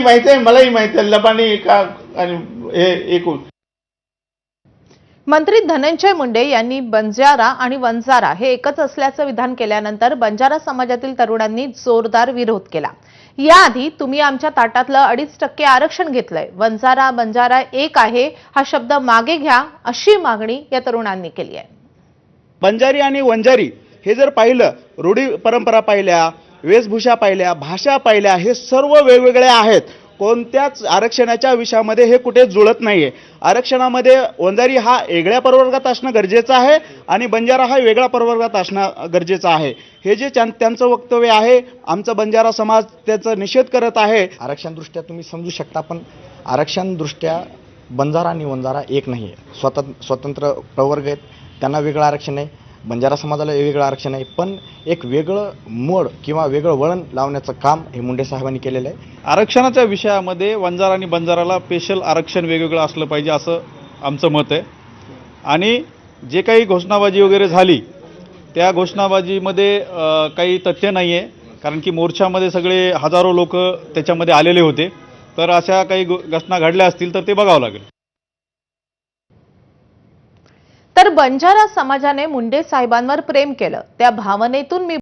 माहिती आहे, मलाही माहिती आहे लबानी का आणि हे एकूण. मंत्री धनंजय मुंडे यांनी बंजारा आणि वंजारा हे एकच असल्याचं विधान केल्यानंतर बंजारा समाजातील तरुणांनी जोरदार विरोध केला। याआधी तुम्ही आमच्या ताटातलं 2.5% आरक्षण घेतलंय, वंजारा बंजारा एक आहे हा शब्द मागे घ्या अशी मागणी या तरुणांनी केली आहे। बंजारी आणि वंजारी हे जर पाहिलं, रूढी परंपरा पाहिल्या, वेशभूषा पाहिल्या, भाषा पाहिल्या, हे सर्व वेगवेगळे आहेत। कोणत्याच आरक्षणाच्या विषयामध्ये हे कुठे जुळत नाहीये। आरक्षणामध्ये वंजारी हा वेगळ्या प्रवर्गात असणं गरजेचं आहे आणि बंजारा हा वेगळ्या प्रवर्गात असणं गरजेचं आहे। हे जे त्यांचं वक्तव्य आहे, आमचा बंजारा समाज त्याचा निषेध करत आहे। आरक्षण दृष्ट्या तुम्ही समजू शकता, पण आरक्षण दृष्ट्या बंजारा आणि वंजारा एक नाही आहे। स्वतंत्र प्रवर्ग आहेत, त्यांना वेगळं आरक्षण आहे, बंजारा समाजाला वेगळं आरक्षण आहे, पण एक वेगळं मोड किंवा वेगळं वळण लावण्याचं काम हे मुंडे साहेबांनी केलेलं आहे। आरक्षणाच्या विषयामध्ये वंजारा आणि बंजाराला स्पेशल आरक्षण वेगवेगळं असलं पाहिजे असं आमचं मत आहे। आणि जे काही घोषणाबाजी वगैरे झाली त्या घोषणाबाजीमध्ये काही तथ्य नाही आहे, कारण की मोर्चामध्ये सगळे हजारो लोक त्याच्यामध्ये आलेले होते। तर अशा काही घटना घडल्या असतील तर ते बघावं लागेल। तर बंजारा समाजाने मुंडे साहेबांवर प्रेम केलं, त्या भावनेतून मी